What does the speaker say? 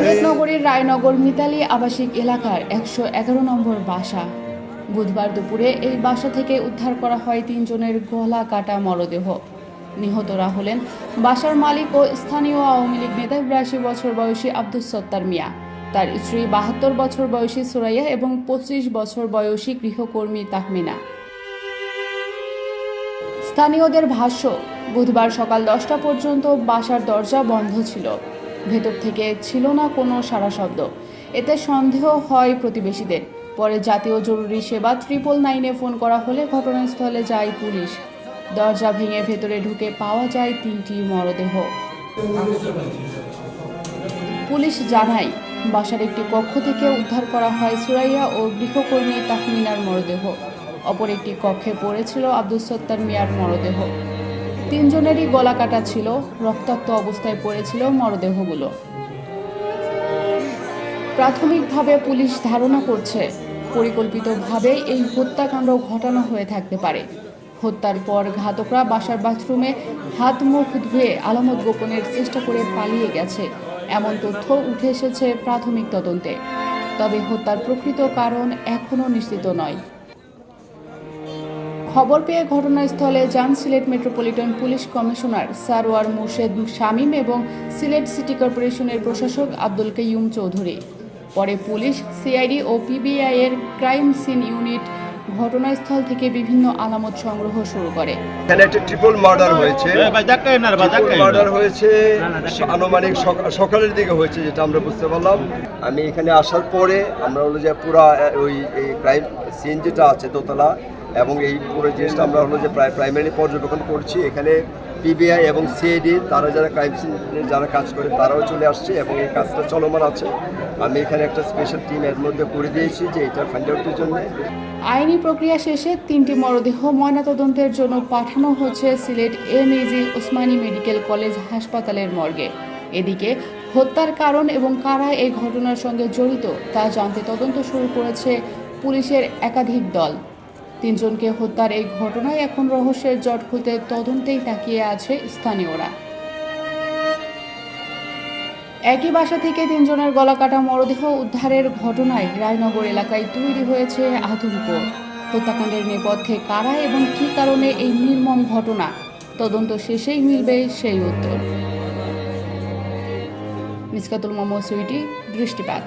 সিলেটনগরীর রায়নগর মিতালি আবাসিক এলাকার 111 নম্বর বাসা। বুধবার দুপুরে এই বাসা থেকে উদ্ধার করা হয় 3 জনের গলা কাটা মরদেহ। নিহতরা হলেন বাসার মালিক ও স্থানীয় আওয়ামী লীগ নেতা 82 বছর বয়সী আব্দুস সত্তার মিয়া, তার স্ত্রী 72 বছর বয়সী সুরাইয়া এবং 25 বছর বয়সী গৃহকর্মী তাহমিনা। স্থানীয়দের ভাষ্য, বুধবার সকাল 10টা পর্যন্ত বাসার দরজা বন্ধ ছিল। ভেতর থেকে ছিল না কোনো সাড়া শব্দ। এতে সন্দেহ হয় প্রতিবেশীদের। পরে জাতীয় জরুরি সেবা 999-এ ফোন করা হলে ঘটনাস্থলে যায় পুলিশ। দরজা ভেঙে ভেতরে ঢুকে পাওয়া যায় 3টি মরদেহ। পুলিশ জানায়, বাসার একটি কক্ষ থেকে উদ্ধার করা হয় সুরাইয়া ও গৃহকর্মী তাহমিনার মরদেহ। অপর একটি কক্ষে পড়েছিল আব্দুস সত্তার মিয়ার মরদেহ। 3 জনেরই গলা কাটা ছিল, রক্তাক্ত অবস্থায় পড়েছিল মরদেহগুলো। প্রাথমিকভাবে পুলিশ ধারণা করছে, পরিকল্পিতভাবে এই হত্যাকাণ্ড ঘটানো হয়ে থাকতে পারে। হত্যার পর ঘাতকরা বাসার বাথরুমে হাত মুখ ধুয়ে আলামত গোপনের চেষ্টা করে পালিয়ে গেছে, এমন তথ্য উঠে এসেছে প্রাথমিক তদন্তে। তবে হত্যার প্রকৃত কারণ এখনও নিশ্চিত নয়। খবর পেয়ে ঘটনাস্থলে যান Sylhet metropolitan police commissioner Sarwar Murshed Shamim এবং সিলেট সিটি কর্পোরেশনের প্রশাসক আব্দুল কাইয়ুম চৌধুরী। পরে পুলিশ, সিআইডি ও পিবিআই এর ক্রাইম সিন ইউনিট ঘটনাস্থল থেকে বিভিন্ন আলামত সংগ্রহ শুরু করে। এখানে একটা ট্রিপল মার্ডার হয়েছে। মার্ডার হয়েছে আনুমানিক সকালের দিকে হয়েছে, যেটা আমরা বুঝতে পারলাম। আমি এখানে আসার পরে আমরা হলো যে পুরা ওই ক্রাইম সিন যেটা আছে দোতলা এবং এই পুরো জিনিসটা আমরা হলো যে প্রাইমারি পর্যবেক্ষণ করছি। এখানে পিবিআই এবং সিআইডি তারা যারা ক্রাইম সিনে যারা কাজ করে তারাও চলে আসছে এবং এই কাজটা চলমান আছে। আমি এখানে একটা স্পেশাল টিম এর মধ্যে করে দিয়েছি যে এটা ফাইন্ড আউটের জন্য। আইনি প্রক্রিয়া শেষে 3টি মরদেহ ময়নাতদন্তের জন্য পাঠানো হচ্ছে Sylhet MAG Osmani medical college হাসপাতালের মর্গে। এদিকে হত্যার কারণ এবং কারা এই ঘটনার সঙ্গে জড়িত তা জানতে তদন্ত শুরু করেছে পুলিশের একাধিক দল। 3 জনকে হত্যার এই ঘটনায় এখন রহস্যের জট খুলতে তদন্তেই তাকিয়ে আছে স্থানীয়রা। একই বাসা থেকে 3 জনের গলা কাটা মরদেহ উদ্ধারের ঘটনায় রায়নগর এলাকায় তৈরি হয়েছে আতঙ্ক। হত্যাকাণ্ডের নেপথ্যে কারা এবং কী কারণে এই নির্মম ঘটনা, তদন্ত শেষেই মিলবে সেই উত্তর। মিসকাতুল মোহাম্মদ সুইটি, দৃষ্টিপাত।